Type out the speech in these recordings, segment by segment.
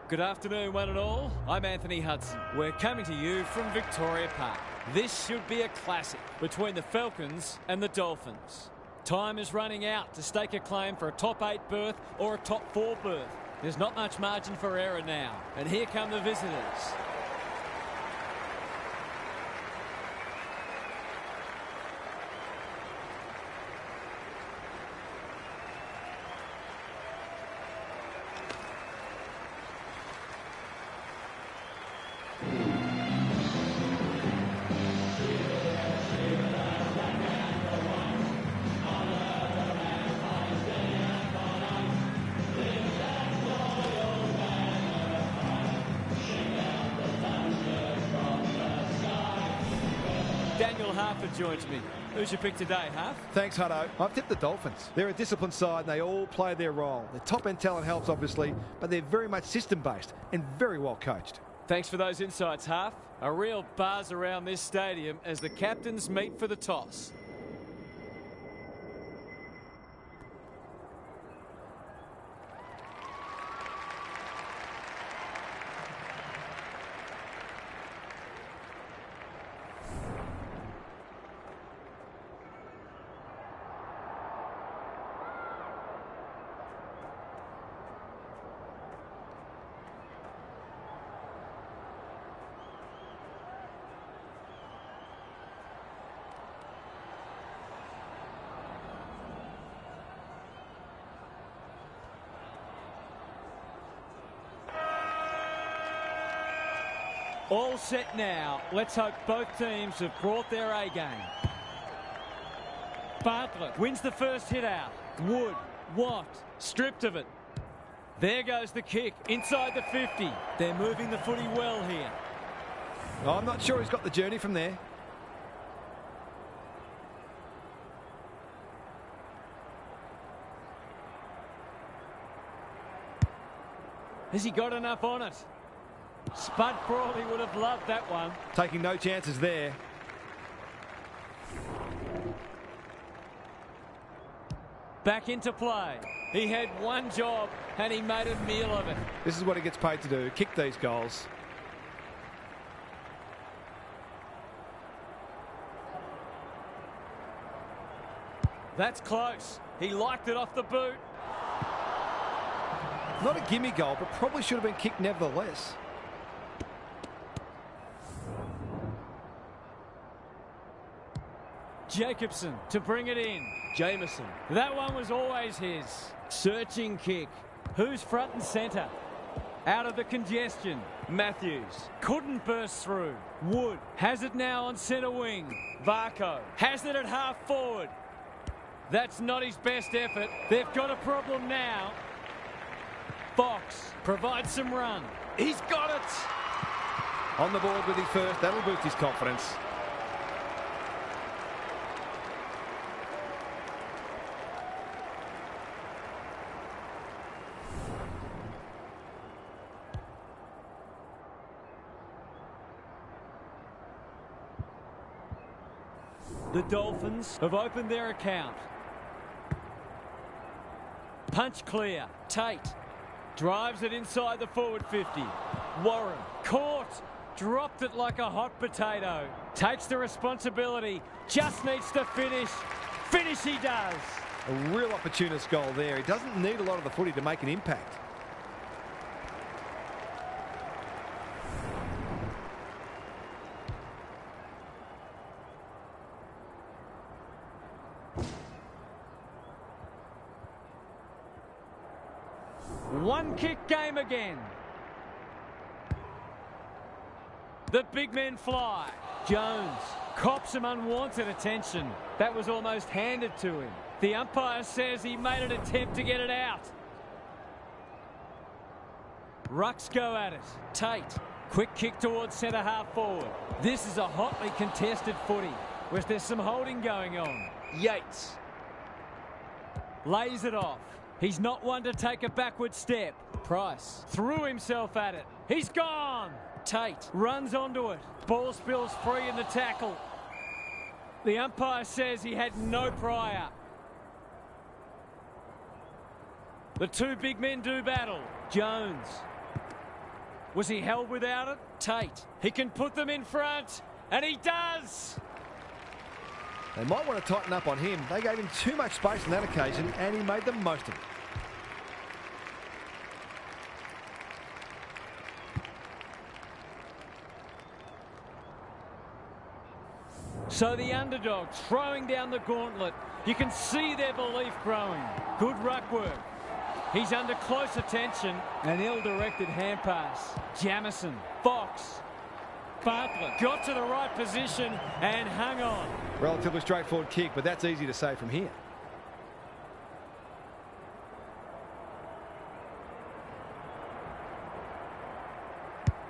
Good afternoon, one and all. I'm Anthony Hudson. We're coming to you from Victoria Park. This should be a classic between the Falcons and the Dolphins. Time is running out to stake a claim for a top 8 berth or a top 4 berth. There's not much margin for error now. And here come the visitors. Harford joins me. Who's your pick today, Harf? Thanks, Hutto. I've tipped the Dolphins. They're a disciplined side and they all play their role. Their top-end talent helps, obviously, but they're very much system-based and very well coached. Thanks for those insights, Harf. A real buzz around this stadium as the captains meet for the toss. All set now. Let's hope both teams have brought their A-game. Bartlett wins the first hit out. Wood, Watt, stripped of it. There goes the kick inside the 50. They're moving the footy well here. I'm not sure he's got the journey from there. Has he got enough on it? Spud Crawley would have loved that one. Taking no chances there. Back into play. He had one job and he made a meal of it. This is what he gets paid to do, kick these goals. That's close. He liked it off the boot. Not a gimme goal, but probably should have been kicked nevertheless. Jacobson to bring it in. Jameson. That one was always his. Searching kick. Who's front and centre? Out of the congestion. Matthews. Couldn't burst through. Wood has it now on centre wing. Varco has it at half forward. That's not his best effort. They've got a problem now. Fox provides some run. He's got it. On the board with his first. That'll boost his confidence. The Dolphins have opened their account. Punch clear. Tate drives it inside the forward 50. Warren caught. Dropped it like a hot potato. Takes the responsibility. Just needs to finish. Finish he does. A real opportunist goal there. He doesn't need a lot of the footy to make an impact. One kick game again. The big men fly. Jones cops some unwanted attention. That was almost handed to him. The umpire says he made an attempt to get it out. Rucks go at it. Tate, quick kick towards centre half forward. This is a hotly contested footy, where there's some holding going on. Yates lays it off. He's not one to take a backward step. Price threw himself at it. He's gone. Tate runs onto it. Ball spills free in the tackle. The umpire says he had no prior. The two big men do battle. Jones Was he held without it? Tate. He can put them in front, and he does! They might want to tighten up on him. They gave him too much space on that occasion, and he made the most of it. So the underdogs throwing down the gauntlet. You can see their belief growing. Good ruck work. He's under close attention. An ill-directed hand pass. Jamison. Fox. Bartlett got to the right position and hung on. Relatively straightforward kick, but that's easy to say from here.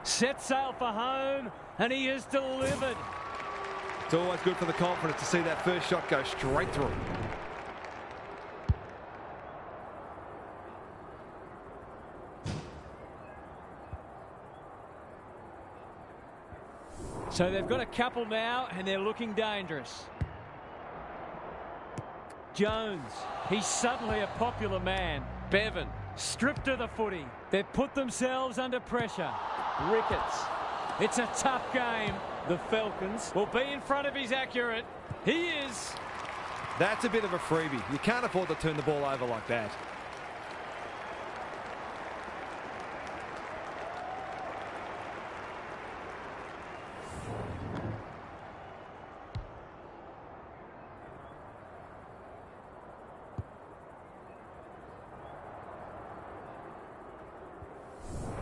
Set sail for home, and he is delivered. It's always good for the confidence to see that first shot go straight through. So they've got a couple now, and they're looking dangerous. Jones, he's suddenly a popular man. Bevan, stripped of the footy. They've put themselves under pressure. Ricketts, it's a tough game. The Falcons will be in front of his accurate. He is. That's a bit of a freebie. You can't afford to turn the ball over like that.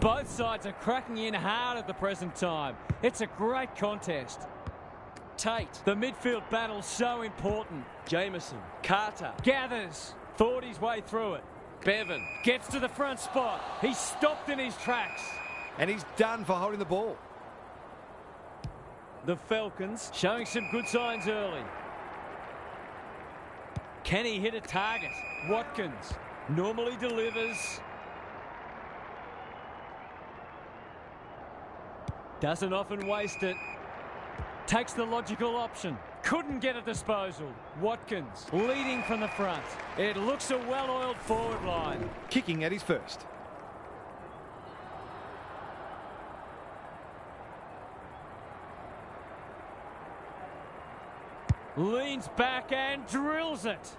Both sides are cracking in hard at the present time. It's a great contest. Tate, the midfield battle so important. Jamison, Carter, gathers, thought his way through it. Bevan gets to the front spot. He's stopped in his tracks. And he's done for holding the ball. The Falcons showing some good signs early. Can he hit a target? Watkins normally delivers. Doesn't often waste it. Takes the logical option. Couldn't get a disposal. Watkins leading from the front. It looks a well-oiled forward line. Kicking at his first. Leans back and drills it.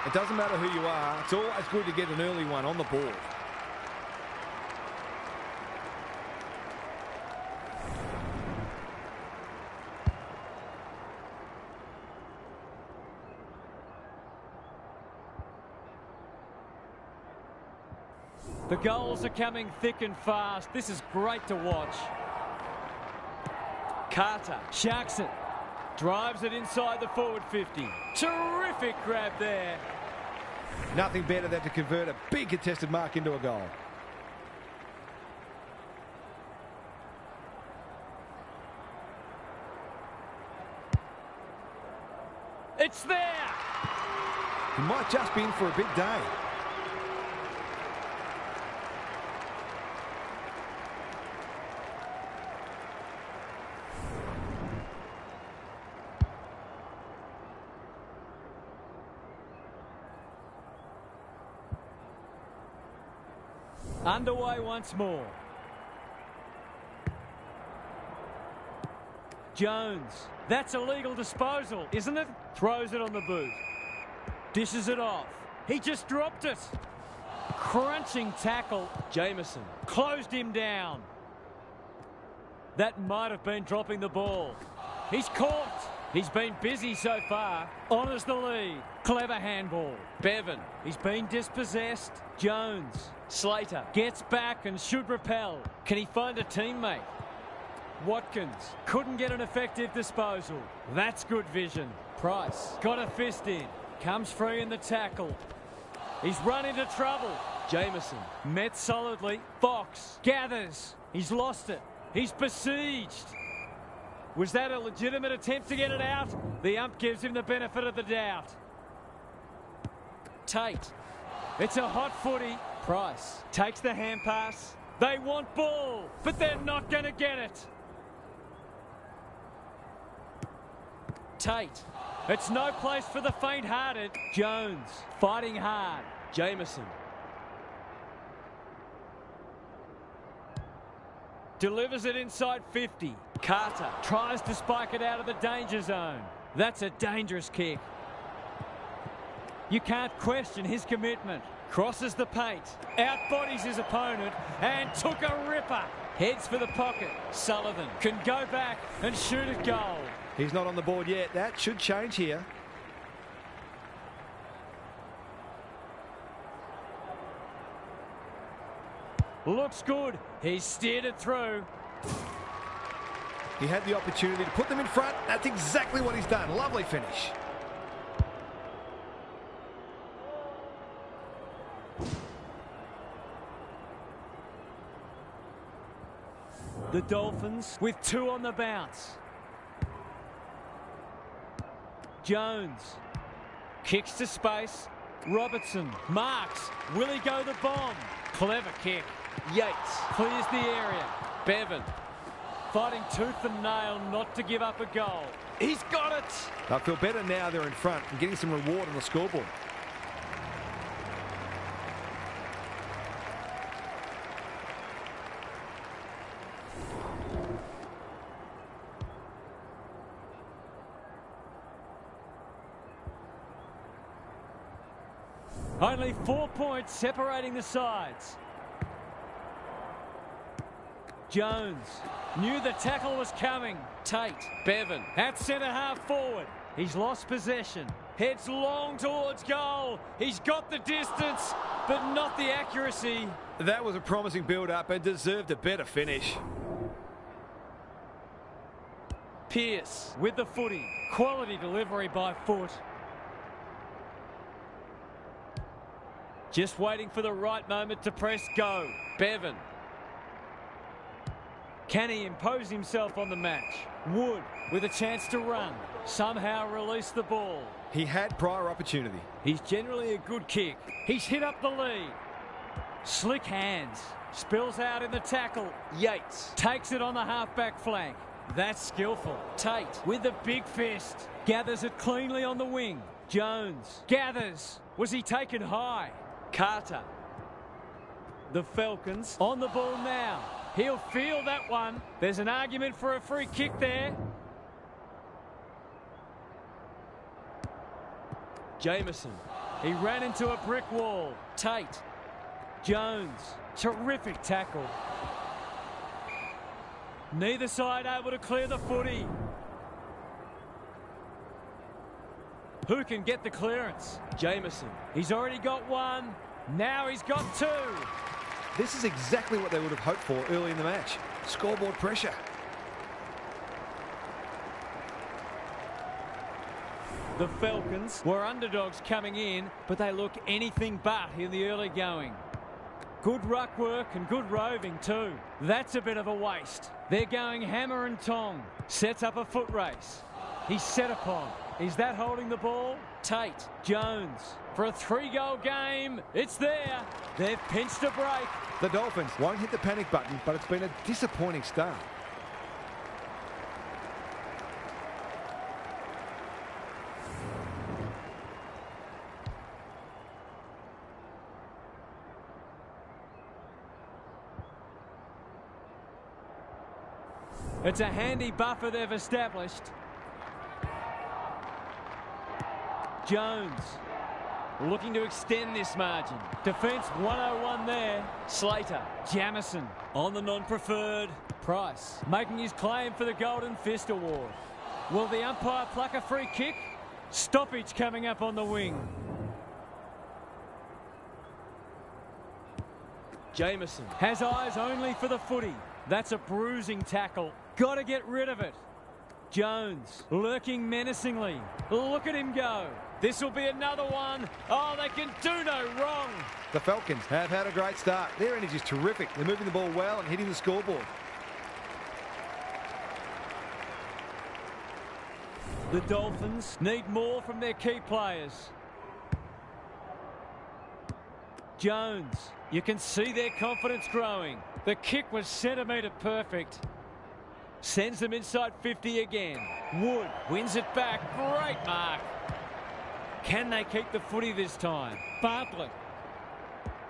It doesn't matter who you are. It's always good to get an early one on the board. The goals are coming thick and fast. This is great to watch. Carter sharks it. Drives it inside the forward 50. Terrific grab there. Nothing better than to convert a big contested mark into a goal. It's there. He might just be in for a big day. Underway once more. Jones. That's a legal disposal, isn't it? Throws it on the boot. Dishes it off. He just dropped it. Crunching tackle. Jamison closed him down. That might have been dropping the ball. He's caught. He's been busy so far. Honours the lead. Clever handball. Bevan. He's been dispossessed. Jones. Slater gets back and should repel. Can he find a teammate? Watkins couldn't get an effective disposal. That's good vision. Price got a fist in. Comes free in the tackle. He's run into trouble. Jamison met solidly. Fox gathers. He's lost it. He's besieged. Was that a legitimate attempt to get it out? The ump gives him the benefit of the doubt. Tate. It's a hot footy. Price takes the hand pass. They want ball, but they're not going to get it. Tate. It's no place for the faint-hearted. Jones fighting hard. Jamison. delivers it inside 50. Carter tries to spike it out of the danger zone. That's a dangerous kick. You can't question his commitment. Crosses the paint, outbodies his opponent, and took a ripper. Heads for the pocket. Sullivan can go back and shoot at goal. He's not on the board yet. That should change here. Looks good. He's steered it through. He had the opportunity to put them in front. That's exactly what he's done. Lovely finish. The Dolphins with 2 on the bounce. Jones kicks to space. Robertson marks. Will he go the bomb? Clever kick. Yates clears the area. Bevan fighting tooth and nail not to give up a goal. He's got it. They'll feel better now they're in front and getting some reward on the scoreboard. Only 4 points separating the sides. Jones knew the tackle was coming. Tate, Bevan at centre-half forward. He's lost possession. Heads long towards goal. He's got the distance, but not the accuracy. That was a promising build-up and deserved a better finish. Pearce with the footy. Quality delivery by foot. Just waiting for the right moment to press go. Bevan. Can he impose himself on the match? Wood with a chance to run. Somehow release the ball. He had prior opportunity. He's generally a good kick. He's hit up the lead. Slick hands. Spills out in the tackle. Yates takes it on the halfback flank. That's skillful. Tate with the big fist. Gathers it cleanly on the wing. Jones gathers. Was he taken high? Carter. The Falcons on the ball now. He'll feel that one. There's an argument for a free kick there. Jameson. He ran into a brick wall. Tate. Jones. Terrific tackle. Neither side able to clear the footy. Who can get the clearance? Jameson. He's already got 1. Now he's got 2. This is exactly what they would have hoped for early in the match. Scoreboard pressure. The Falcons were underdogs coming in, but they look anything but in the early going. Good ruck work and good roving too. That's a bit of a waste. They're going hammer and tong. Sets up a foot race. He's set upon. Is that holding the ball? Tate. Jones. For a 3-goal game. It's there. They've pinched a break. The Dolphins won't hit the panic button, but it's been a disappointing start. It's a handy buffer they've established. Jones looking to extend this margin. Defence 101 there. Slater. Jamison on the non-preferred. Price making his claim for the Golden Fist Award. Will the umpire pluck a free kick? Stoppage coming up on the wing. Jameson has eyes only for the footy. That's a bruising tackle. Got to get rid of it. Jones lurking menacingly. Look at him go. This will be another one. Oh, they can do no wrong. The Falcons have had a great start. Their energy is terrific. They're moving the ball well and hitting the scoreboard. The Dolphins need more from their key players. Jones, you can see their confidence growing. The kick was centimetre perfect. Sends them inside 50 again. Wood wins it back. Great mark. Can they keep the footy this time? Bartlett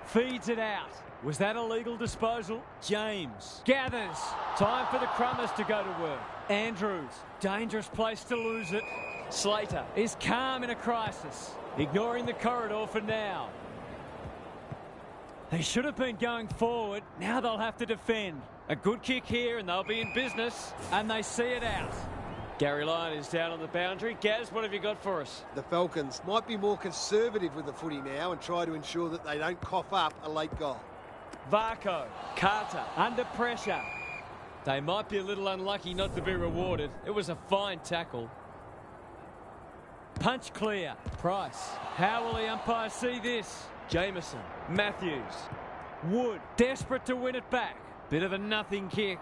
feeds it out. Was that a legal disposal? James gathers. Time for the Crummers to go to work. Andrews, dangerous place to lose it. Slater is calm in a crisis, ignoring the corridor for now. They should have been going forward. Now they'll have to defend. A good kick here and they'll be in business, and they see it out. Gary Lyon is down on the boundary. Gaz, what have you got for us? The Falcons might be more conservative with the footy now and try to ensure that they don't cough up a late goal. Varco, Carter, under pressure. They might be a little unlucky not to be rewarded. It was a fine tackle. Punch clear. Price. How will the umpire see this? Jameson, Matthews, Wood, desperate to win it back. Bit of a nothing kick.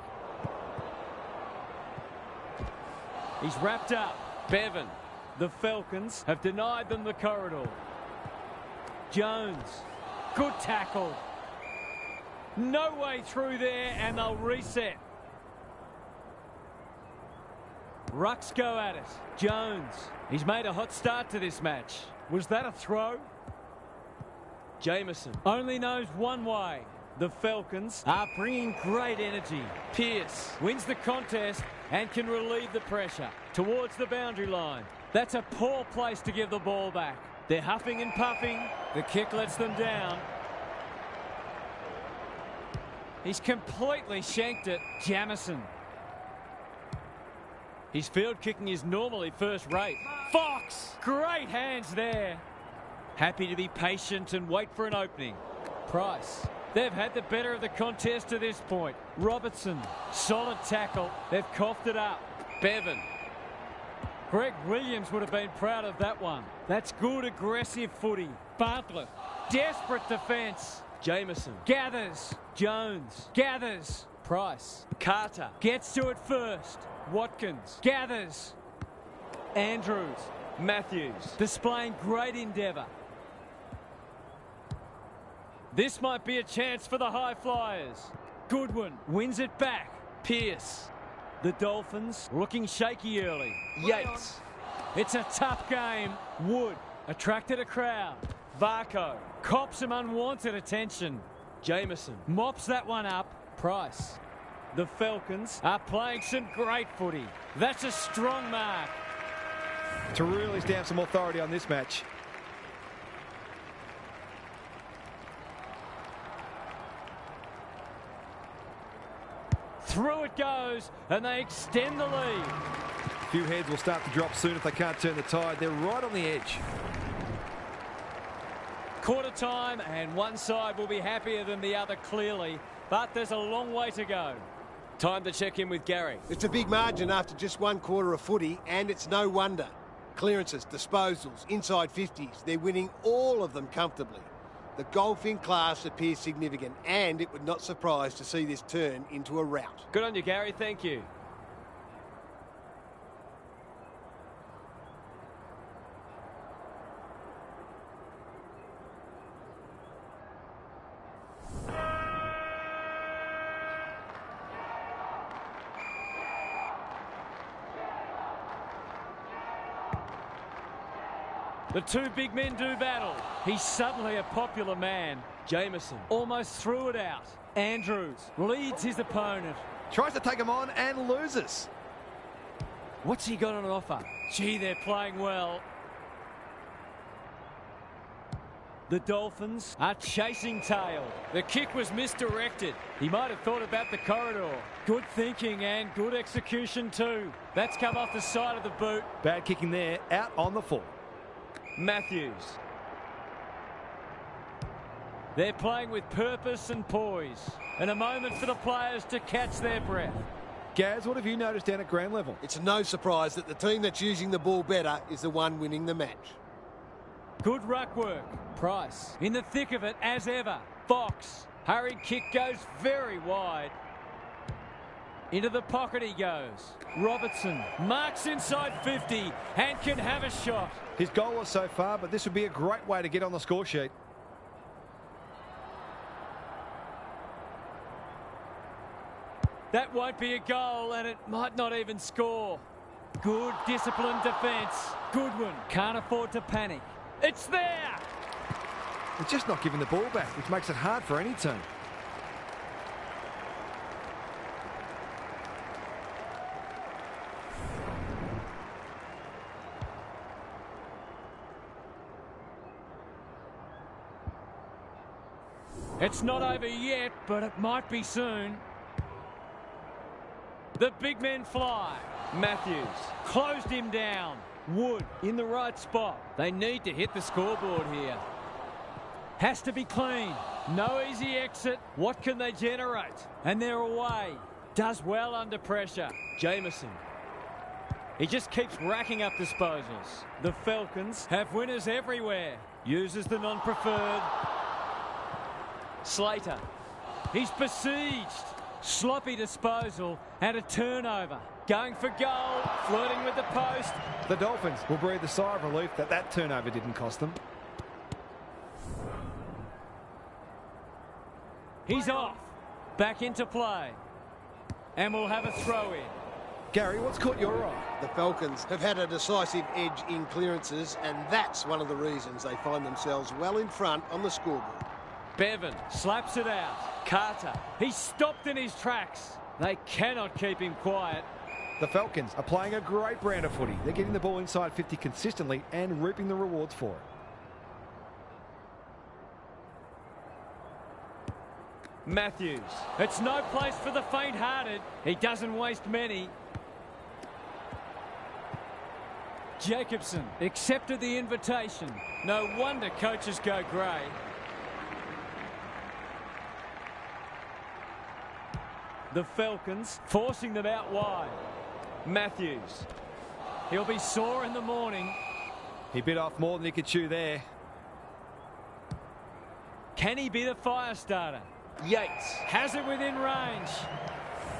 He's wrapped up. Bevan. The Falcons have denied them the corridor. Jones. Good tackle. No way through there, and they'll reset. Rucks go at it. Jones. He's made a hot start to this match. Was that a throw? Jameson only knows one way. The Falcons are bringing great energy. Pearce wins the contest and can relieve the pressure towards the boundary line. That's a poor place to give the ball back. They're huffing and puffing. The kick lets them down. He's completely shanked it. Jamison. His field kicking is normally first rate. Fox! Great hands there. Happy to be patient and wait for an opening. Price. They've had the better of the contest to this point. Robertson. Solid tackle. They've coughed it up. Bevan. Greg Williams would have been proud of that one. That's good aggressive footy. Bartlett. Desperate defence. Jameson. Gathers. Jones. Gathers. Price. Carter. Gets to it first. Watkins. Gathers. Andrews. Matthews. Displaying great endeavour. This might be a chance for the high flyers. Goodwin wins it back. Pearce. The Dolphins looking shaky early. Yates. It's a tough game. Wood attracted a crowd. Varco cops some unwanted attention. Jameson mops that one up. Price. The Falcons are playing some great footy. That's a strong mark. To really stamp some authority on this match. Through it goes, and they extend the lead. A few heads will start to drop soon if they can't turn the tide. They're right on the edge. Quarter time, and one side will be happier than the other clearly, but there's a long way to go. Time to check in with Gary. It's a big margin after just one quarter of footy, and it's no wonder. Clearances, disposals, inside 50s, they're winning all of them comfortably. The golfing class appears significant, and it would not surprise to see this turn into a rout. Good on you, Gary. Thank you. The two big men do battle. He's suddenly a popular man. Jameson almost threw it out. Andrews leads his opponent. Tries to take him on and loses. What's he got on offer? Gee, they're playing well. The Dolphins are chasing tail. The kick was misdirected. He might have thought about the corridor. Good thinking and good execution too. That's come off the side of the boot. Bad kicking there, out on the full. Matthews. They're playing with purpose and poise. And a moment for the players to catch their breath. Gaz, what have you noticed down at ground level? It's no surprise that the team that's using the ball better is the one winning the match. Good ruck work. Price in the thick of it as ever. Fox. Hurried kick goes very wide. Into the pocket he goes. Robertson marks inside 50 and can have a shot. His goal was so far, but this would be a great way to get on the score sheet. That won't be a goal, and it might not even score. Good disciplined defence. Goodwin can't afford to panic. It's there! They're just not giving the ball back, which makes it hard for any team. It's not over yet, but it might be soon. The big men fly. Matthews closed him down. Wood in the right spot. They need to hit the scoreboard here. Has to be clean. No easy exit. What can they generate? And they're away. Does well under pressure. Jameson. He just keeps racking up disposals. The Falcons have winners everywhere. Uses the non-preferred. Slater. He's besieged. Sloppy disposal and a turnover. Going for goal. Flirting with the post. The Dolphins will breathe a sigh of relief that that turnover didn't cost them. He's off. Back into play. And we'll have a throw in. Gary, what's caught your eye? The Falcons have had a decisive edge in clearances, and that's one of the reasons they find themselves well in front on the scoreboard. Bevan slaps it out. Carter. He's stopped in his tracks. They cannot keep him quiet. The Falcons are playing a great brand of footy. They're getting the ball inside 50 consistently and reaping the rewards for it. Matthews. It's no place for the faint-hearted. He doesn't waste many. Jacobson accepted the invitation. No wonder coaches go grey. The Falcons forcing them out wide. Matthews. He'll be sore in the morning. He bit off more than he could chew there. Can he be the fire starter? Yates has it within range.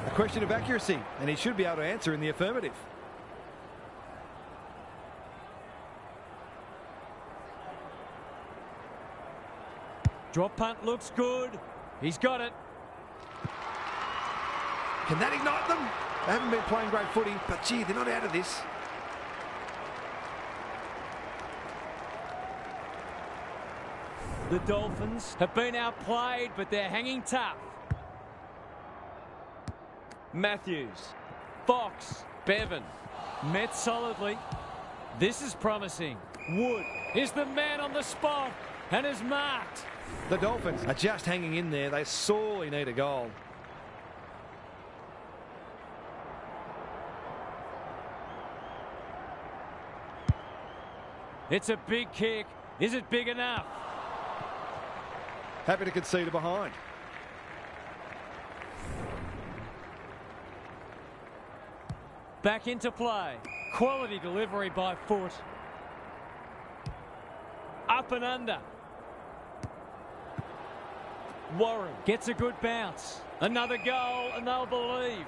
A question of accuracy, and he should be able to answer in the affirmative. Drop punt looks good. He's got it. Can that ignite them? They haven't been playing great footy, but gee, they're not out of this. The Dolphins have been outplayed, but they're hanging tough. Matthews. Fox. Bevan. Met solidly. This is promising. Wood is the man on the spot and is marked. The Dolphins are just hanging in there. They sorely need a goal. It's a big kick. Is it big enough? Happy to concede a behind. Back into play. Quality delivery by foot. Up and under. Warren gets a good bounce. Another goal and they'll believe.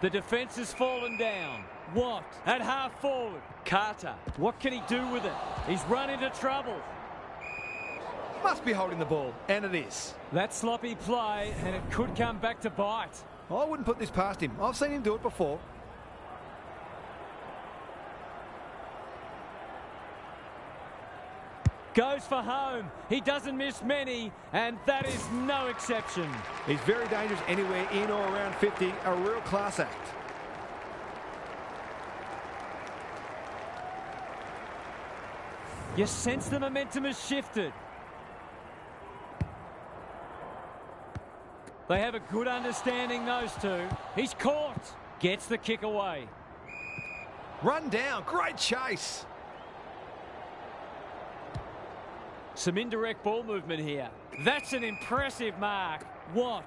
The defence has fallen down. Watt at half forward. Carter. What can he do with it? He's run into trouble. Must be holding the ball, and it is. That sloppy play, and it could come back to bite. I wouldn't put this past him. I've seen him do it before. Goes for home. He doesn't miss many, and that is no exception. He's very dangerous anywhere in or around 50. A real class act. You sense the momentum has shifted. They have a good understanding, those two. He's caught. Gets the kick away. Run down. Great chase. Some indirect ball movement here. That's an impressive mark. What?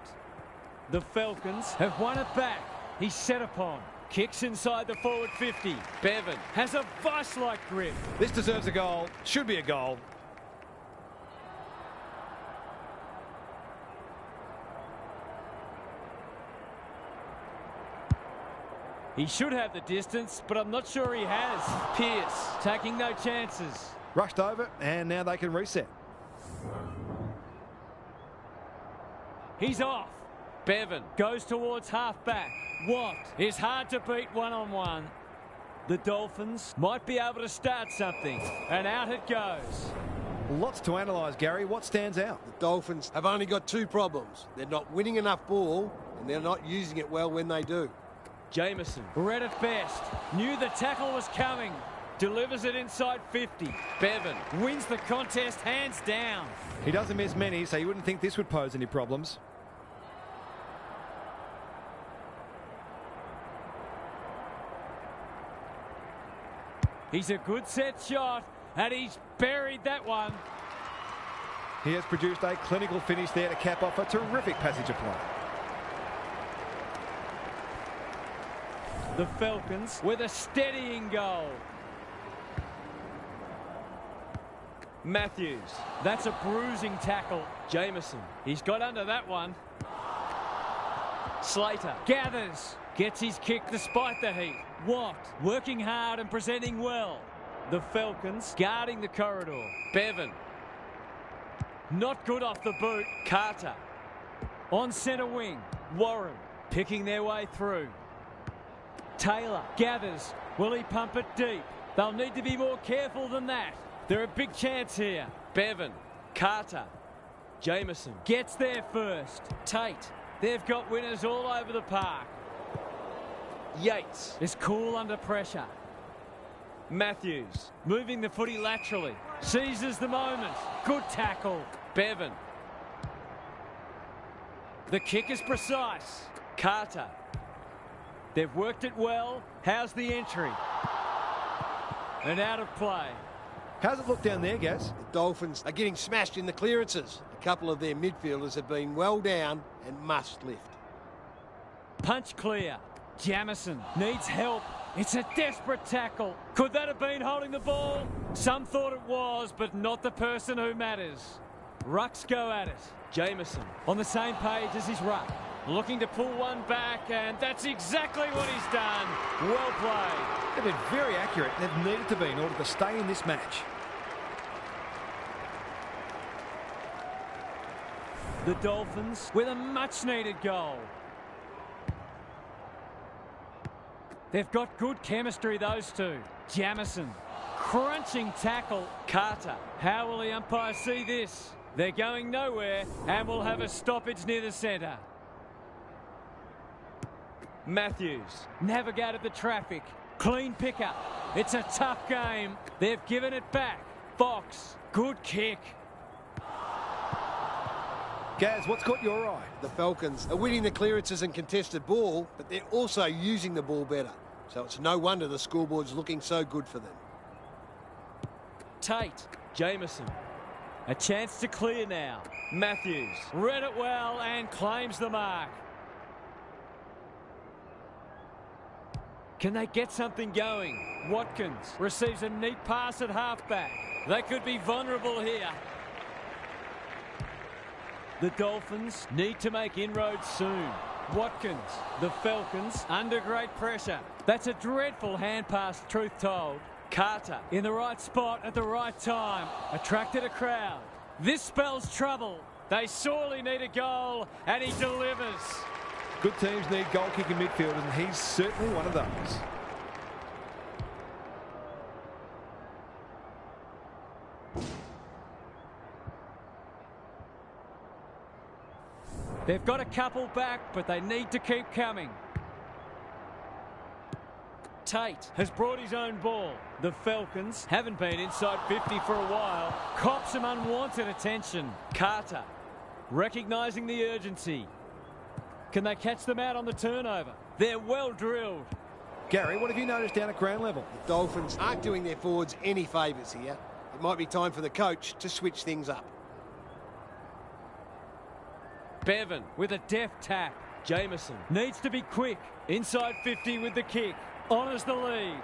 The Falcons have won it back. He's set upon. Kicks inside the forward 50. Bevan has a vice-like grip. This deserves a goal. Should be a goal. He should have the distance, but I'm not sure he has. Pierce taking no chances. Rushed over, and now they can reset. He's off. Bevan goes towards half-back. Watt is hard to beat one-on-one. The Dolphins might be able to start something, and out it goes. Lots to analyse, Gary. What stands out? The Dolphins have only got two problems. They're not winning enough ball, and they're not using it well when they do. Jameson read it best. Knew the tackle was coming. delivers it inside 50. Bevan wins the contest hands down. He doesn't miss many, so you wouldn't think this would pose any problems. He's a good set shot, and he's buried that one. He has produced a clinical finish there to cap off a terrific passage of play. The Falcons with a steadying goal. Matthews, that's a bruising tackle. Jameson, he's got under that one. Slater gathers, gets his kick despite the heat. Watt working hard and presenting well. The Falcons guarding the corridor. Bevan, not good off the boot. Carter on centre wing. Warren picking their way through. Taylor gathers. Will he pump it deep? They'll need to be more careful than that. They're a big chance here. Bevan, Carter, Jameson gets there first. Tate, they've got winners all over the park. Yates is cool under pressure. Matthews moving the footy laterally. Seizes the moment. Good tackle. Bevan. The kick is precise. Carter. They've worked it well. How's the entry? And out of play. How's it look down there, Gaz? The Dolphins are getting smashed in the clearances. A couple of their midfielders have been well down and must lift. Punch clear. Jamison needs help. It's a desperate tackle. Could that have been holding the ball? Some thought it was, but not the person who matters. Rucks go at it. Jameson on the same page as his ruck. Looking to pull one back, and that's exactly what he's done. Well played. They've been very accurate. They've needed to be in order to stay in this match. The Dolphins with a much-needed goal. They've got good chemistry, those two. Jamison, crunching tackle. Carter, how will the umpire see this? They're going nowhere, and we'll have a stoppage near the centre. Matthews navigated the traffic. Clean pickup. It's a tough game. They've given it back. Fox, good kick. Gaz, what's caught your eye? The Falcons are winning the clearances and contested ball, but they're also using the ball better. So it's no wonder the scoreboard's looking so good for them. Tate, Jameson. A chance to clear now. Matthews read it well and claims the mark. Can they get something going? Watkins receives a neat pass at halfback. They could be vulnerable here. The Dolphins need to make inroads soon. Watkins, the Falcons, under great pressure. That's a dreadful hand pass, truth told. Carter in the right spot at the right time. Attracted a crowd. This spells trouble. They sorely need a goal, and he delivers. Good teams need goal-kicking midfielders, and he's certainly one of those. They've got a couple back, but they need to keep coming. Tate has brought his own ball. The Falcons haven't been inside 50 for a while. Cops some unwanted attention. Carter recognising the urgency. Can they catch them out on the turnover? They're well drilled. Gary, what have you noticed down at ground level? The Dolphins aren't doing their forwards any favours here. It might be time for the coach to switch things up. Bevan with a deft tap. Jameson needs to be quick. Inside 50 with the kick. Honours the lead.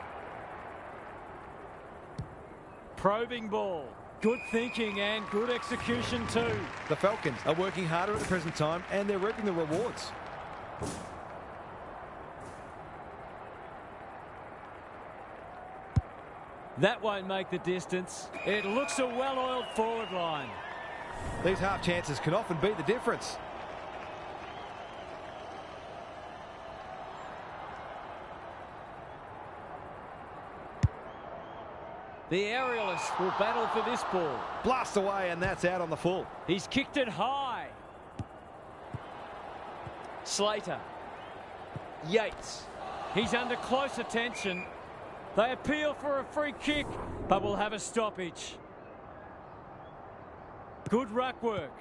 Probing ball. Good thinking and good execution too. The Falcons are working harder at the present time, and they're reaping the rewards. That won't make the distance. It looks a well-oiled forward line. These half chances can often be the difference. The aerialist will battle for this ball. Blast away, and that's out on the full. He's kicked it high. Slater. Yates. He's under close attention. They appeal for a free kick, but will have a stoppage. Good ruck work.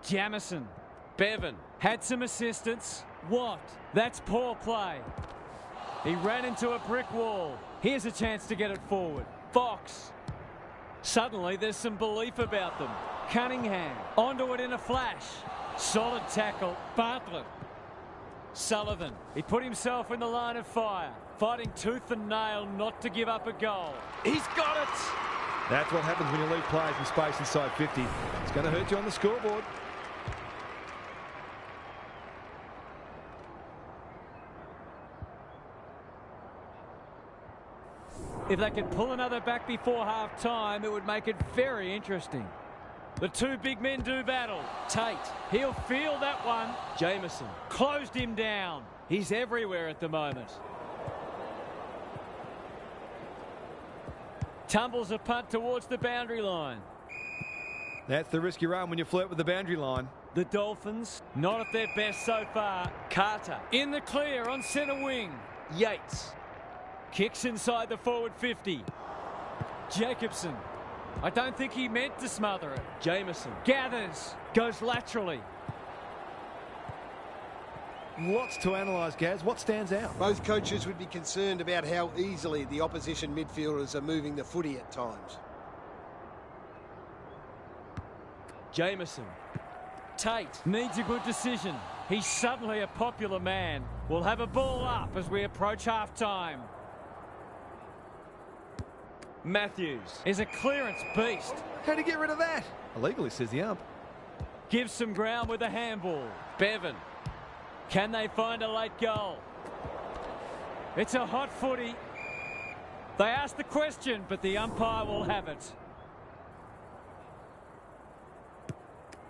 Jamison. Bevan. Had some assistance. Watt. That's poor play. He ran into a brick wall. Here's a chance to get it forward. Fox. Suddenly there's some belief about them. Cunningham. Onto it in a flash. Solid tackle. Bartlett. Sullivan. He put himself in the line of fire. Fighting tooth and nail not to give up a goal. He's got it! That's what happens when you leave players in space inside 50. It's going to hurt you on the scoreboard. If they could pull another back before half-time, it would make it very interesting. The two big men do battle. Tate, he'll feel that one. Jamison closed him down. He's everywhere at the moment. Tumbles a punt towards the boundary line. That's the risk you run when you flirt with the boundary line. The Dolphins, not at their best so far. Carter, in the clear on centre wing. Yates, kicks inside the forward 50. Jacobson, I don't think he meant to smother it. Jamison, gathers, goes laterally. Lots to analyse, Gaz. What stands out? Both coaches would be concerned about how easily the opposition midfielders are moving the footy at times. Jamison. Tate needs a good decision. He's suddenly a popular man. We'll have a ball up as we approach half-time. Matthews is a clearance beast. How'd he get rid of that? Illegally, says the ump. Gives some ground with a handball. Bevan. Can they find a late goal? It's a hot footy. They ask the question, but the umpire will have it.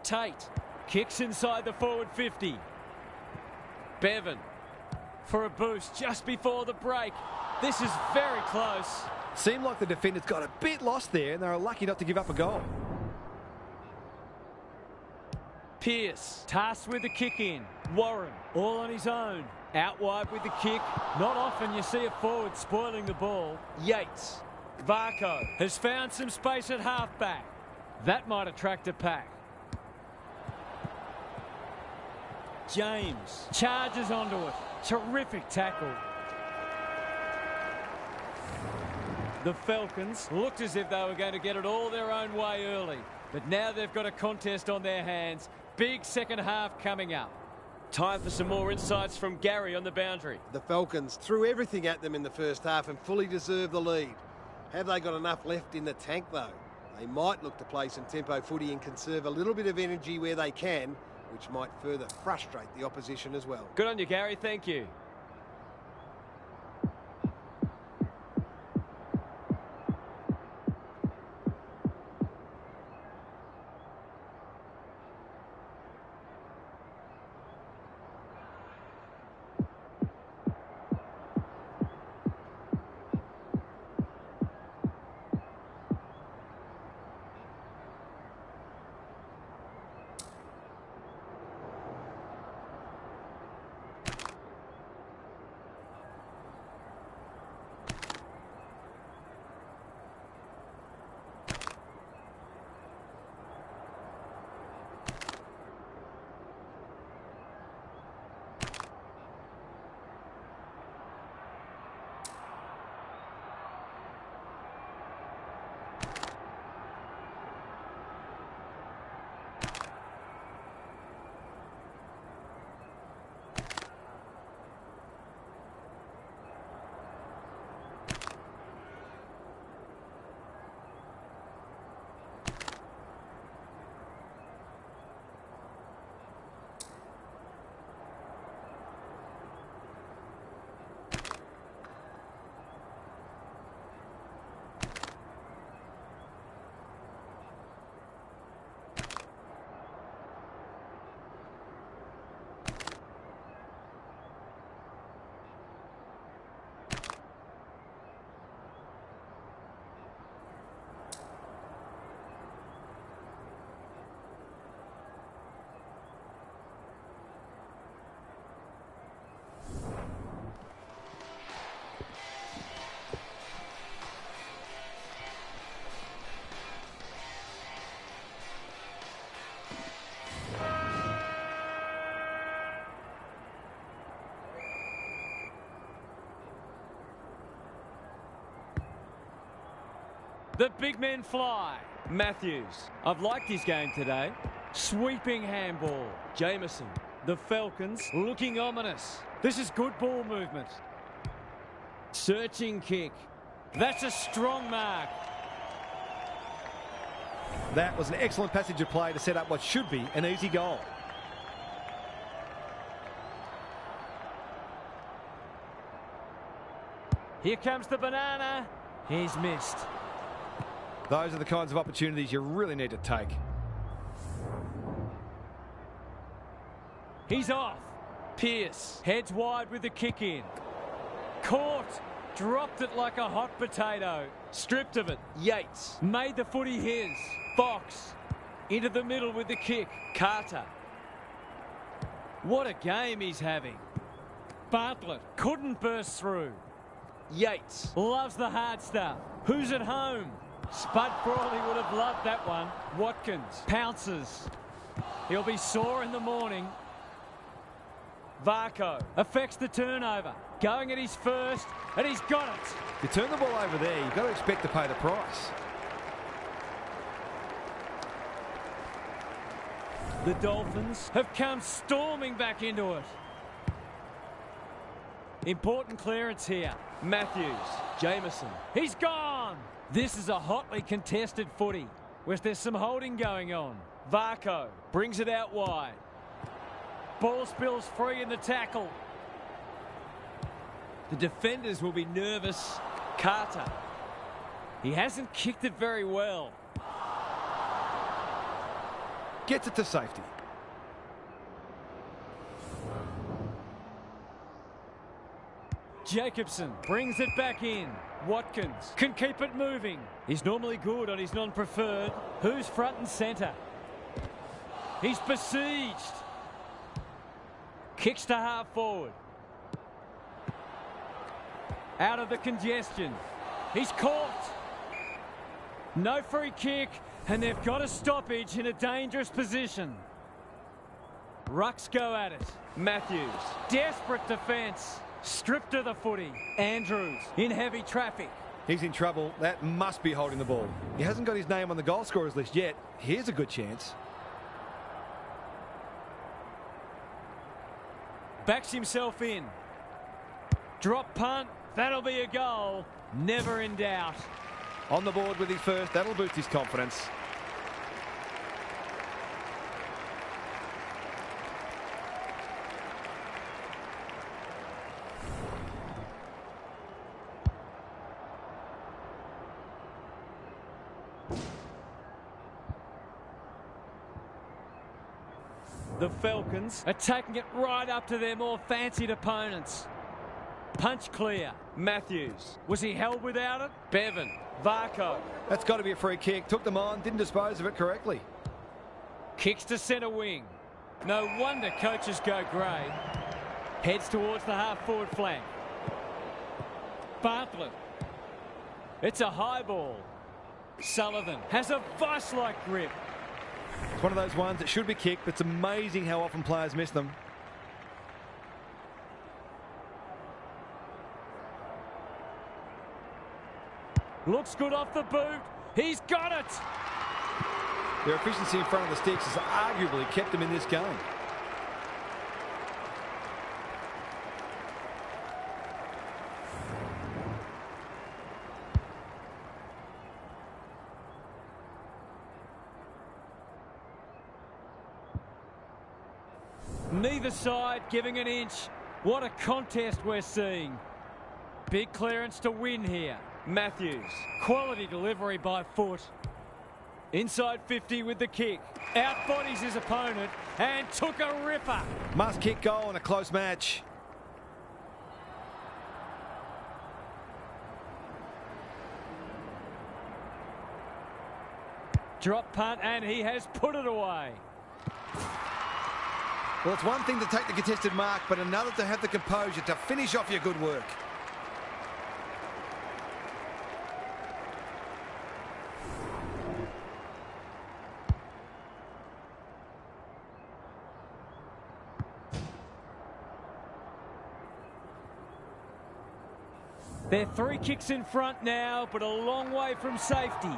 Tate kicks inside the forward 50. Bevan for a boost just before the break. This is very close. Seemed like the defenders got a bit lost there and they were lucky not to give up a goal. Pearce tasked with the kick in. Warren all on his own. Out wide with the kick. Not often you see a forward spoiling the ball. Yates. Varco has found some space at halfback. That might attract a pack. James charges onto it. Terrific tackle. The Falcons looked as if they were going to get it all their own way early. But now they've got a contest on their hands. Big second half coming up. Time for some more insights from Gary on the boundary. The Falcons threw everything at them in the first half and fully deserved the lead. Have they got enough left in the tank though? They might look to play some tempo footy and conserve a little bit of energy where they can, which might further frustrate the opposition as well. Good on you, Gary. Thank you. The big men fly. Matthews. I've liked his game today. Sweeping handball. Jameson. The Falcons looking ominous. This is good ball movement. Searching kick. That's a strong mark. That was an excellent passage of play to set up what should be an easy goal. Here comes the banana. He's missed. Those are the kinds of opportunities you really need to take. He's off. Pearce heads wide with the kick in. Caught. Dropped it like a hot potato. Stripped of it. Yates made the footy his. Fox into the middle with the kick. Carter. What a game he's having. Bartlett couldn't burst through. Yates loves the hard stuff. Who's at home? Spud Frawley would have loved that one. Watkins pounces. He'll be sore in the morning. Varco affects the turnover. Going at his first, and he's got it. You turn the ball over there, you've got to expect to pay the price. The Dolphins have come storming back into it. Important clearance here. Matthews, Jameson. He's gone. This is a hotly contested footy, where there's some holding going on. Varco brings it out wide. Ball spills free in the tackle. The defenders will be nervous. Carter. He hasn't kicked it very well. Gets it to safety. Jacobson brings it back in. Watkins can keep it moving. He's normally good on his non-preferred. Who's front and centre? He's besieged. Kicks to half forward. Out of the congestion. He's caught. No free kick, and they've got a stoppage in a dangerous position. Rucks go at it. Matthews. Desperate defence. Stripped of the footy. Andrews in heavy traffic. He's in trouble. That must be holding the ball. He hasn't got his name on the goal scorers list yet. Here's a good chance. Backs himself in. Drop punt. That'll be a goal. Never in doubt. On the board with his first. That'll boost his confidence. The Falcons are taking it right up to their more fancied opponents. Punch clear. Matthews. Was he held without it? Bevan. Varco. That's got to be a free kick. Took them on, didn't dispose of it correctly. Kicks to centre wing. No wonder coaches go grey. Heads towards the half-forward flank. Bartlett. It's a high ball. Sullivan has a vice-like grip. It's one of those ones that should be kicked, but it's amazing how often players miss them. Looks good off the boot. He's got it. Their efficiency in front of the sticks has arguably kept them in this game. Neither side giving an inch. What a contest we're seeing. Big clearance to win here. Matthews. Quality delivery by foot. Inside 50 with the kick. Outbodies his opponent and took a ripper. Must kick goal in a close match. Drop punt and he has put it away. Well, it's one thing to take the contested mark, but another to have the composure to finish off your good work. They're 3 kicks in front now, but a long way from safety.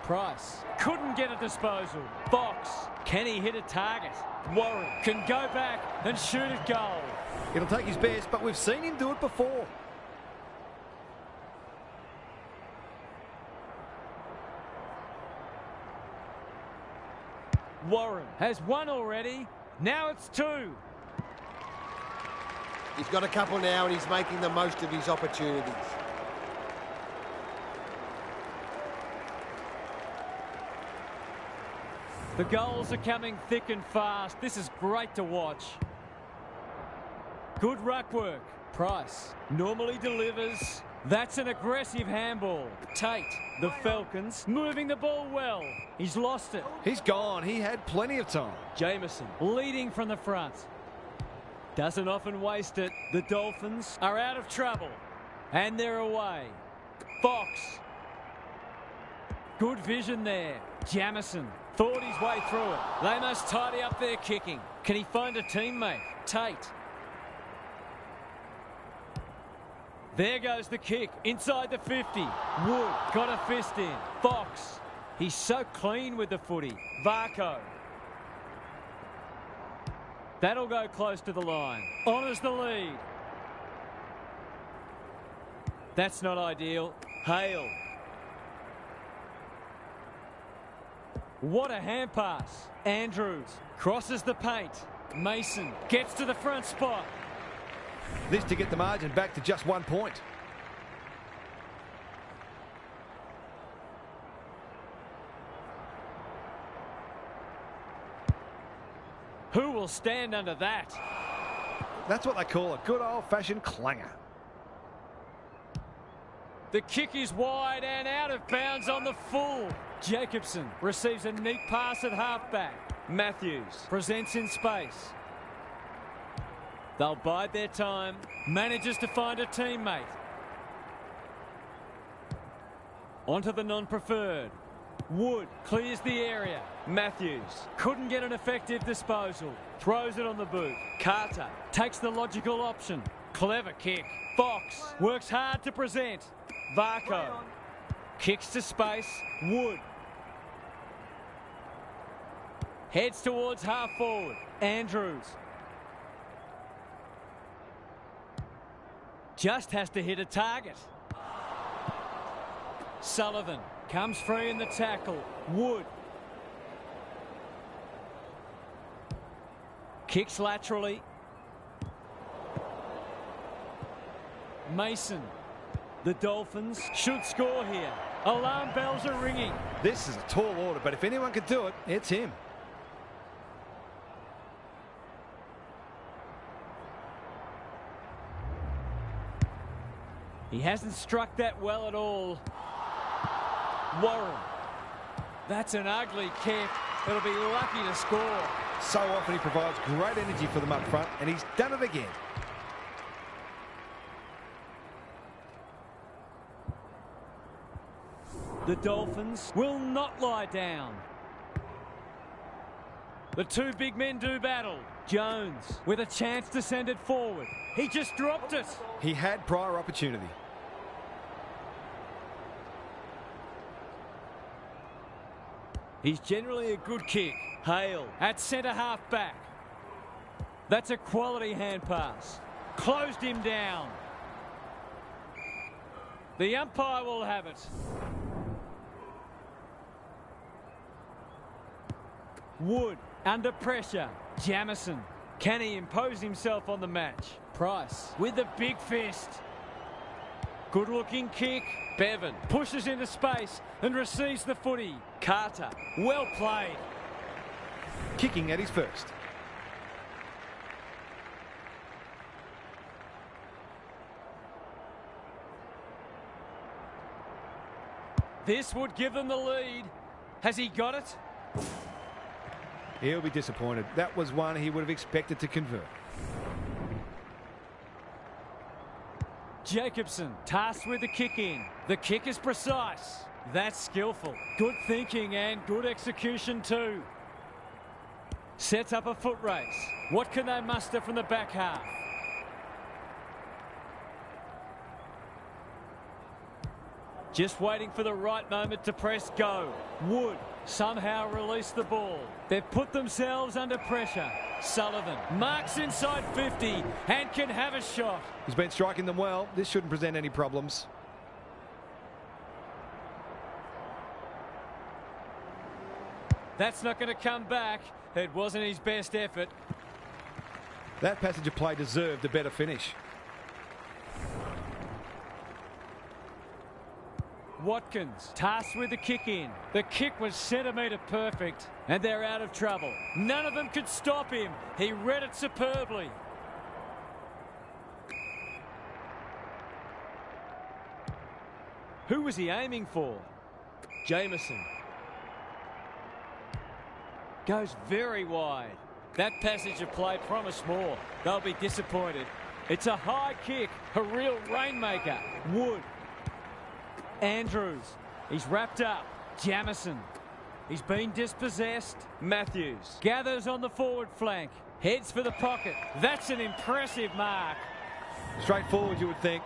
Price couldn't get a disposal. Fox, can he hit a target? Warren can go back and shoot at goal. It'll take his best, but we've seen him do it before. Warren has 1 already. Now it's 2. He's got a couple now and he's making the most of his opportunities. The goals are coming thick and fast. This is great to watch. Good ruck work. Price normally delivers. That's an aggressive handball. Tate, the Falcons, moving the ball well. He's lost it. He's gone. He had plenty of time. Jameson leading from the front. Doesn't often waste it. The Dolphins are out of trouble. And they're away. Fox. Good vision there. Jamison thought his way through it. They must tidy up their kicking. Can he find a teammate? Tate. There goes the kick inside the 50. Wood got a fist in. Fox. He's so clean with the footy. Varco. That'll go close to the line. Honours the lead. That's not ideal. Hale. What a hand pass. Andrews crosses the paint. Mason gets to the front spot. This to get the margin back to just 1 point. Who will stand under that? That's what they call a good old-fashioned clanger. The kick is wide and out of bounds on the full. Jacobson receives a neat pass at halfback. Matthews presents in space. They'll bide their time. Manages to find a teammate. Onto the non-preferred. Wood clears the area. Matthews couldn't get an effective disposal. Throws it on the boot. Carter takes the logical option. Clever kick. Fox works hard to present. Varco kicks to space. Wood heads towards half forward. Andrews just has to hit a target. Sullivan comes free in the tackle. Wood kicks laterally. Mason. The Dolphins should score here. Alarm bells are ringing. This is a tall order, but if anyone could do it, it's him. He hasn't struck that well at all. Warren. That's an ugly kick. It'll be lucky to score. So often he provides great energy for them up front, and he's done it again. The Dolphins will not lie down. The 2 big men do battle. Jones with a chance to send it forward. He just dropped it. He had prior opportunity. He's generally a good kick. Hale at centre half back. That's a quality hand pass. Closed him down. The umpire will have it. Wood under pressure. Jamison. Can he impose himself on the match? Price with the big fist. Good looking kick. Bevan pushes into space and receives the footy. Carter. Well played. Kicking at his first. This would give them the lead. Has he got it? He'll be disappointed. That was one he would have expected to convert. Jacobson tasked with the kick in. The kick is precise. That's skillful. Good thinking and good execution too. Sets up a foot race. What can they muster from the back half? Just waiting for the right moment to press go. Wood somehow released the ball. They've put themselves under pressure. Sullivan marks inside 50 and can have a shot. He's been striking them well. This shouldn't present any problems. That's not going to come back. It wasn't his best effort. That passage of play deserved a better finish. Watkins tasked with the kick in. The kick was centimetre perfect and they're out of trouble. None of them could stop him. He read it superbly. Who was he aiming for? Jameson. Goes very wide. That passage of play promised more. They'll be disappointed. It's a high kick, a real rainmaker. Wood. Andrews. He's wrapped up. Jamison. He's been dispossessed. Matthews gathers on the forward flank. Heads for the pocket. That's an impressive mark. Straightforward, you would think.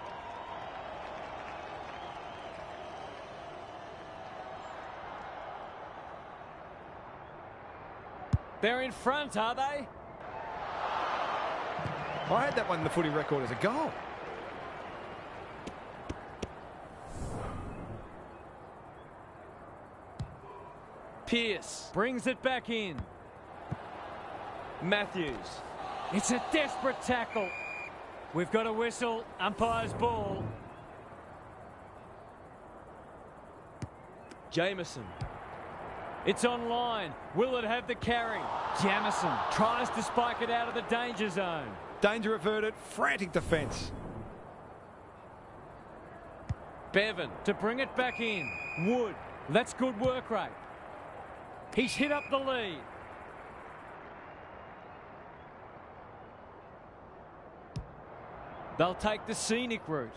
They're in front, are they? I had that one in the footy record as a goal. Pearce brings it back in. Matthews. It's a desperate tackle. We've got a whistle. Umpire's ball. Jameson. It's on line. Will it have the carry? Jamison tries to spike it out of the danger zone. Danger averted. Frantic defence. Bevan to bring it back in. Wood. That's good work rate. He's hit up the lead. They'll take the scenic route.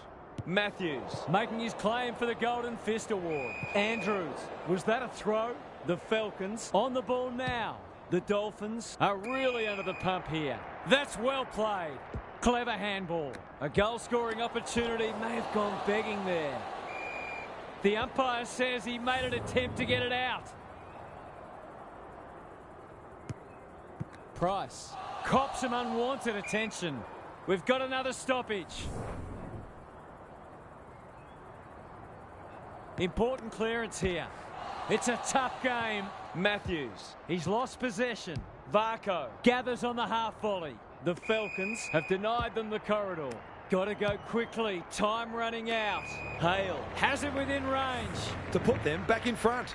Matthews making his claim for the Golden Fist Award. Andrews. Was that a throw? The Falcons on the ball now. The Dolphins are really under the pump here. That's well played. Clever handball. A goal-scoring opportunity may have gone begging there. The umpire says he made an attempt to get it out. Price cops some unwanted attention. We've got another stoppage. Important clearance here. It's a tough game. Matthews, he's lost possession. Varco gathers on the half volley. The Falcons have denied them the corridor. Got to go quickly. Time running out. Hale has it within range. To put them back in front.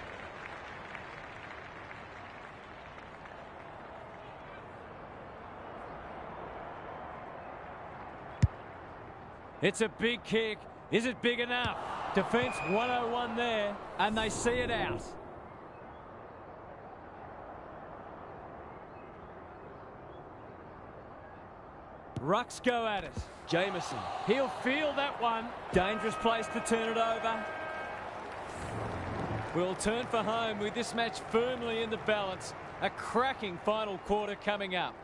It's a big kick. Is it big enough? Defence 101 there, and they see it out. Rucks go at it. Jameson. He'll feel that one. Dangerous place to turn it over. We'll turn for home with this match firmly in the balance. A cracking final quarter coming up.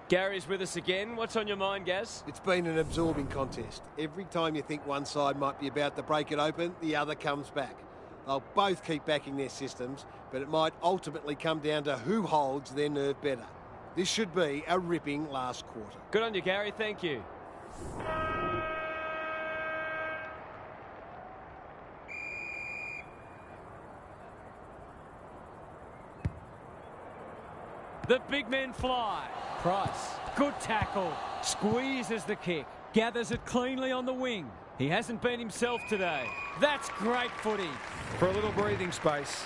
Gary's with us again. What's on your mind, Gaz? It's been an absorbing contest. Every time you think one side might be about to break it open, the other comes back. They'll both keep backing their systems, but it might ultimately come down to who holds their nerve better. This should be a ripping last quarter. Good on you, Gary. Thank you. The big men fly. Price. Good tackle. Squeezes the kick. Gathers it cleanly on the wing. He hasn't been himself today. That's great footy. For a little breathing space.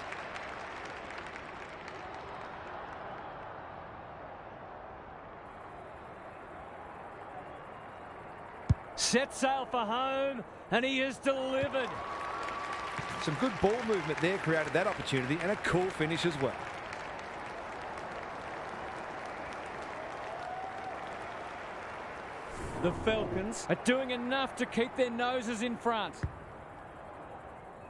Set sail for home, and he has delivered. Some good ball movement there created that opportunity, and a cool finish as well. The Falcons are doing enough to keep their noses in front.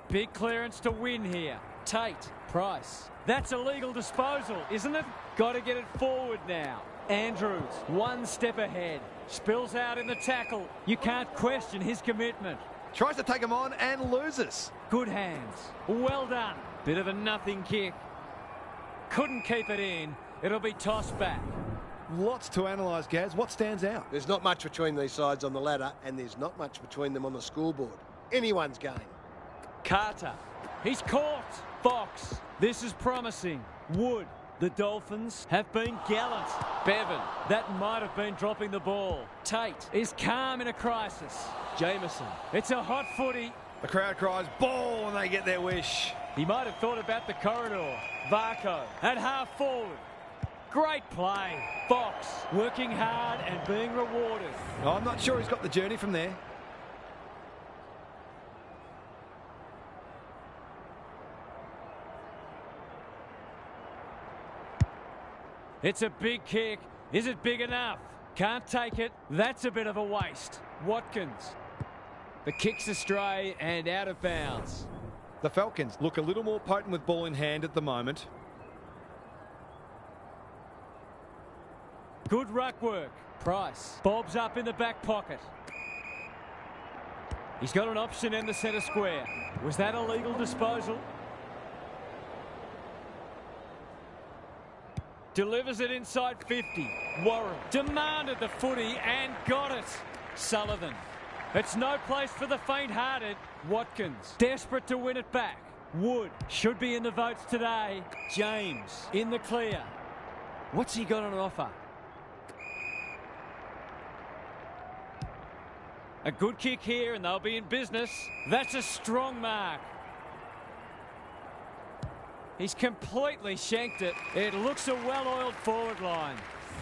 Big clearance to win here. Tate. Price. That's a legal disposal, isn't it? Got to get it forward now. Andrews, one step ahead. Spills out in the tackle. You can't question his commitment. Tries to take him on and loses. Good hands. Well done. Bit of a nothing kick. Couldn't keep it in. It'll be tossed back. Lots to analyse, Gaz. What stands out? There's not much between these sides on the ladder, and there's not much between them on the scoreboard. Anyone's game. Carter. He's caught. Fox. This is promising. Wood. The Dolphins have been gallant. Bevan. That might have been dropping the ball. Tate is calm in a crisis. Jameson. It's a hot footy. The crowd cries ball and they get their wish. He might have thought about the corridor. Varco at half forward. Great play. Fox working hard and being rewarded. Oh, I'm not sure he's got the journey from there. It's a big kick. Is it big enough? Can't take it. That's a bit of a waste. Watkins. The kick's astray and out of bounds. The Falcons look a little more potent with ball in hand at the moment. Good ruck work. Price bobs up in the back pocket. He's got an option in the centre square. Was that a legal disposal? Delivers it inside 50. Warren demanded the footy and got it. Sullivan. It's no place for the faint-hearted. Watkins desperate to win it back. Wood should be in the votes today. James in the clear. What's he got on offer? A good kick here and they'll be in business. That's a strong mark. He's completely shanked it. It looks a well-oiled forward line.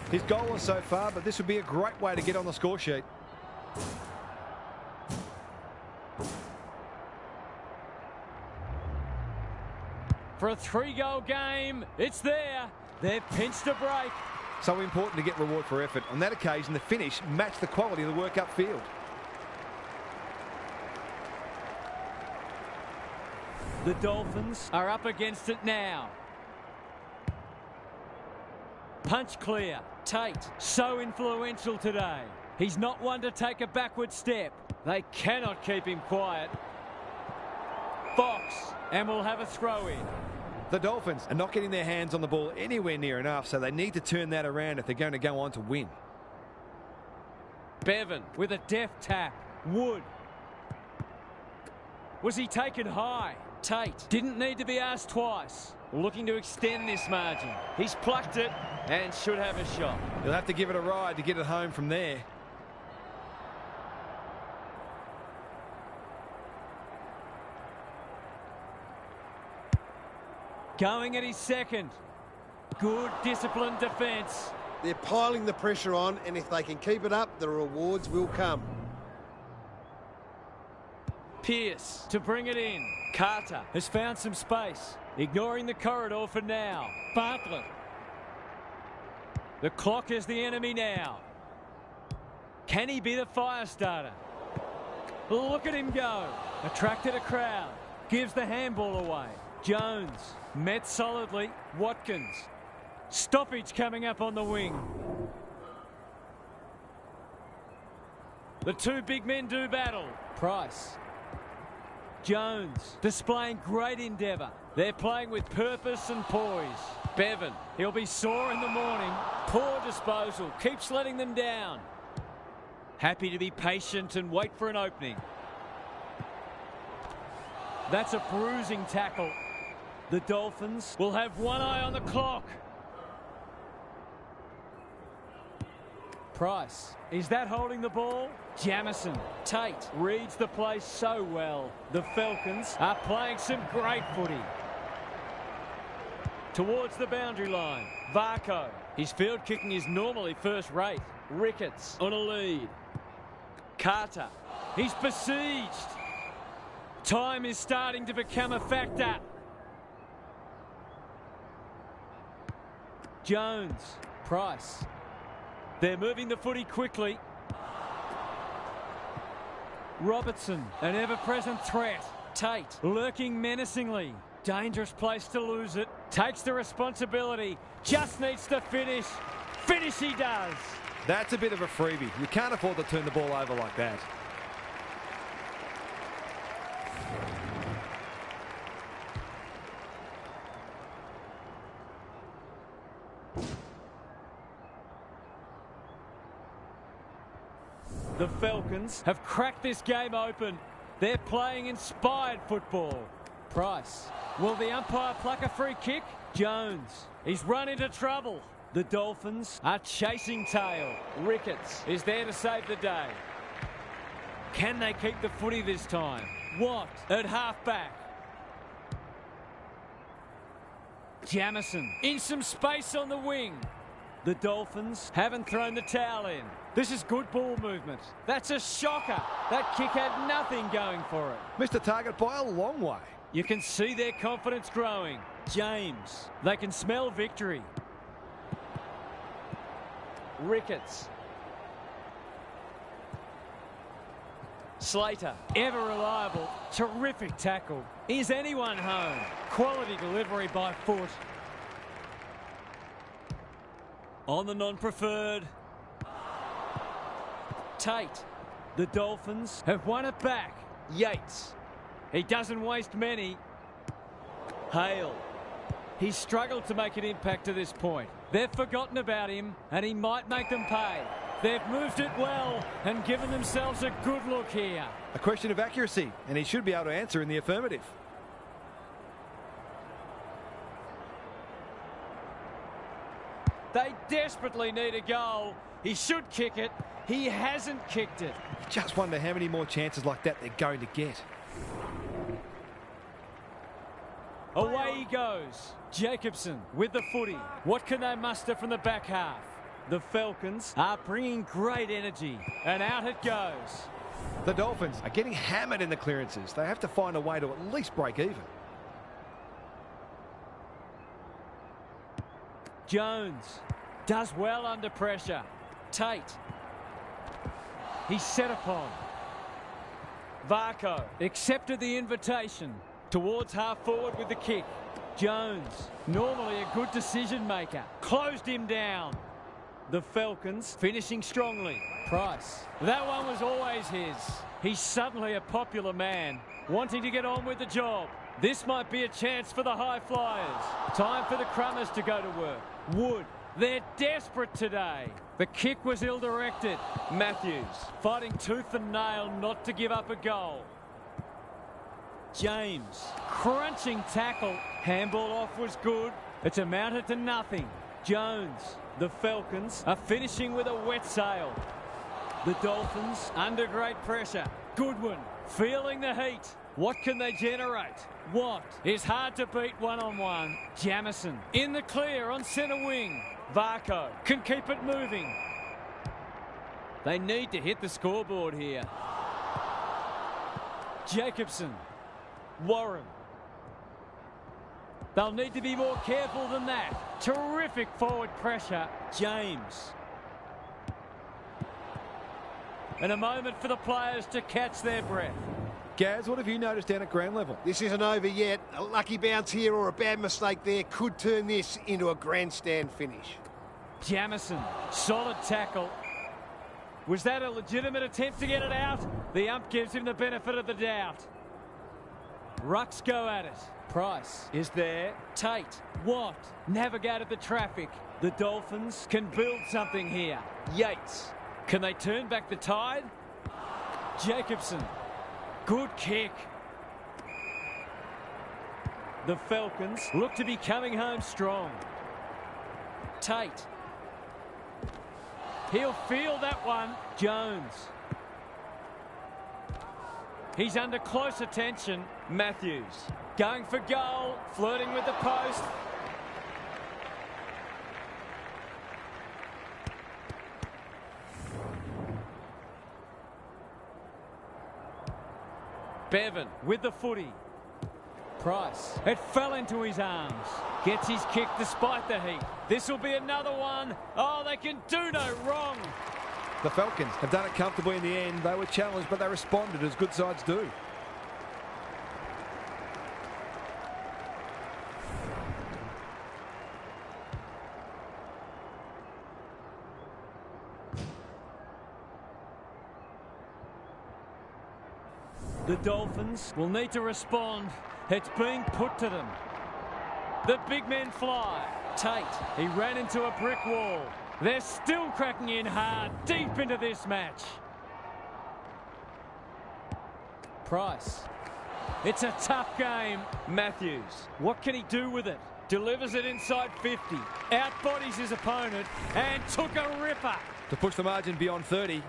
He's goalless so far, but this would be a great way to get on the score sheet. For a 3-goal game, it's there. They've pinched a break. So important to get reward for effort. On that occasion, the finish matched the quality of the work upfield. The Dolphins are up against it now. Punch clear. Tate, so influential today. He's not one to take a backward step. They cannot keep him quiet. Fox, and we'll have a throw in. The Dolphins are not getting their hands on the ball anywhere near enough, so they need to turn that around if they're going to go on to win. Bevan with a deft tap. Wood. Was he taken high? Tate didn't need to be asked twice. Looking to extend this margin. He's plucked it and should have a shot. He'll have to give it a ride to get it home from there. Going at his second. Good disciplined defence. They're piling the pressure on, and if they can keep it up, the rewards will come. Pierce to bring it in. Carter has found some space. Ignoring the corridor for now. Bartlett. The clock is the enemy now. Can he be the fire starter? Look at him go. Attracted a crowd. Gives the handball away. Jones met solidly. Watkins. Stoppage coming up on the wing. The two big men do battle. Price. Jones displaying great endeavour. They're playing with purpose and poise. Bevan, he'll be sore in the morning. Poor disposal, keeps letting them down. Happy to be patient and wait for an opening. That's a bruising tackle. The Dolphins will have one eye on the clock. Price, is that holding the ball? Jamison, Tate reads the play so well. The Falcons are playing some great footy. Towards the boundary line, Varco. His field kicking is normally first rate. Ricketts on a lead. Carter, he's besieged. Time is starting to become a factor. Jones, Price. They're moving the footy quickly. Robertson, an ever-present threat. Tate, lurking menacingly. Dangerous place to lose it. Takes the responsibility. Just needs to finish. Finish he does. That's a bit of a freebie. You can't afford to turn the ball over like that. The Falcons have cracked this game open. They're playing inspired football. Price. Will the umpire pluck a free kick? Jones. He's run into trouble. The Dolphins are chasing tail. Ricketts is there to save the day. Can they keep the footy this time? Watt at half-back. Jamison in some space on the wing. The Dolphins haven't thrown the towel in. This is good ball movement. That's a shocker. That kick had nothing going for it. Missed the target by a long way. You can see their confidence growing. James. They can smell victory. Ricketts. Slater. Ever reliable. Terrific tackle. Is anyone home? Quality delivery by foot. On the non-preferred. Tate. The Dolphins have won it back. Yates. He doesn't waste many. Hale. He's struggled to make an impact to this point. They've forgotten about him, and he might make them pay. They've moved it well and given themselves a good look here. A question of accuracy, and he should be able to answer in the affirmative. They desperately need a goal. He should kick it. He hasn't kicked it. You just wonder how many more chances like that they're going to get. Away he goes. Jacobson with the footy. What can they muster from the back half? The Falcons are bringing great energy, and out it goes. The Dolphins are getting hammered in the clearances. They have to find a way to at least break even. Jones does well under pressure. Tate. He's set upon. Varco accepted the invitation. Towards half forward with the kick. Jones, normally a good decision maker, closed him down. The Falcons finishing strongly. Price. That one was always his. He's suddenly a popular man, wanting to get on with the job. This might be a chance for the high flyers. Time for the Crummers to go to work. Wood. They're desperate today. The kick was ill-directed. Matthews fighting tooth and nail not to give up a goal. James, crunching tackle. Handball off was good. It's amounted to nothing. Jones, the Falcons are finishing with a wet sail. The Dolphins under great pressure. Goodwin, feeling the heat. What can they generate? Watt is hard to beat one-on-one. Jamison in the clear on centre wing. Varco can keep it moving. They need to hit the scoreboard here. Jacobson. Warren. They'll need to be more careful than that. Terrific forward pressure. James. And a moment for the players to catch their breath. Gaz, what have you noticed down at ground level? This isn't over yet. A lucky bounce here or a bad mistake there could turn this into a grandstand finish. Jamison, solid tackle. Was that a legitimate attempt to get it out? The ump gives him the benefit of the doubt. Rucks go at it. Price is there. Tate. Watt navigated the traffic. The Dolphins can build something here. Yates. Can they turn back the tide? Jacobson. Good kick. The Falcons look to be coming home strong. Tate. He'll feel that one. Jones. He's under close attention. Matthews going for goal, flirting with the post. Bevan with the footy. Price. It fell into his arms. Gets his kick despite the heat. This will be another one. Oh, they can do no wrong. The Falcons have done it comfortably in the end. They were challenged, but they responded as good sides do. The Dolphins will need to respond. It's being put to them. The big men fly. Tate, he ran into a brick wall. They're still cracking in hard, deep into this match. Price. It's a tough game. Matthews. What can he do with it? Delivers it inside 50. Outbodies his opponent and took a ripper. To push the margin beyond 30.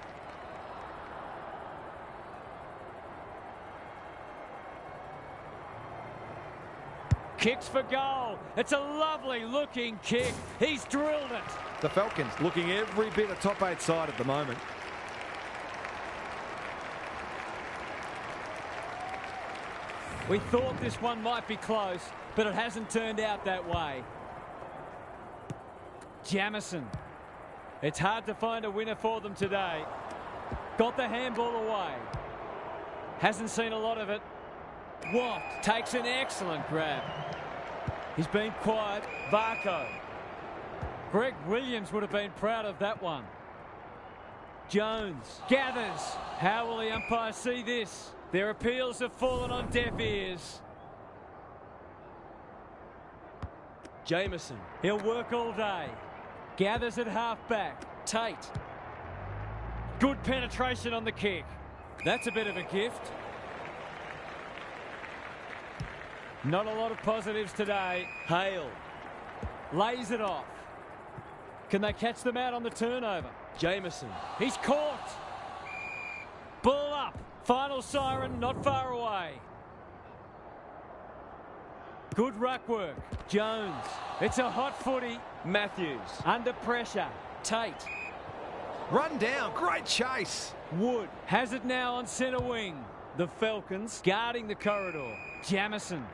Kicks for goal. It's a lovely looking kick. He's drilled it. The Falcons looking every bit a top 8 side at the moment. We thought this one might be close, but it hasn't turned out that way. Jamison. It's hard to find a winner for them today. Got the handball away. Hasn't seen a lot of it. Watt takes an excellent grab. He's been quiet. Varco. Greg Williams would have been proud of that one. Jones gathers. How will the umpire see this? Their appeals have fallen on deaf ears. Jamison. He'll work all day. Gathers at half-back. Tate. Good penetration on the kick. That's a bit of a gift. Not a lot of positives today. Hale. Lays it off. Can they catch them out on the turnover? Jamison. He's caught. Ball up. Final siren not far away. Good ruck work. Jones. It's a hot footy. Matthews. Under pressure. Tate. Run down. Great chase. Wood has it now on centre wing. The Falcons guarding the corridor. Jamison.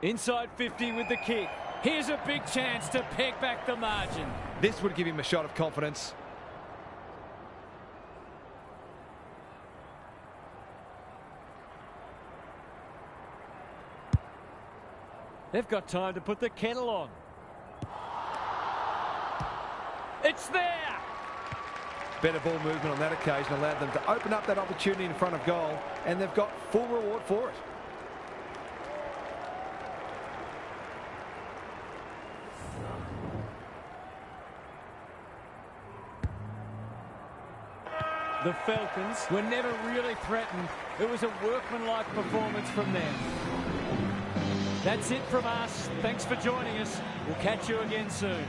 Inside 50 with the kick. Here's a big chance to peg back the margin. This would give him a shot of confidence. They've got time to put the kettle on. It's there! Better ball movement on that occasion allowed them to open up that opportunity in front of goal, and they've got full reward for it. The Falcons were never really threatened. It was a workmanlike performance from them. That's it from us. Thanks for joining us. We'll catch you again soon.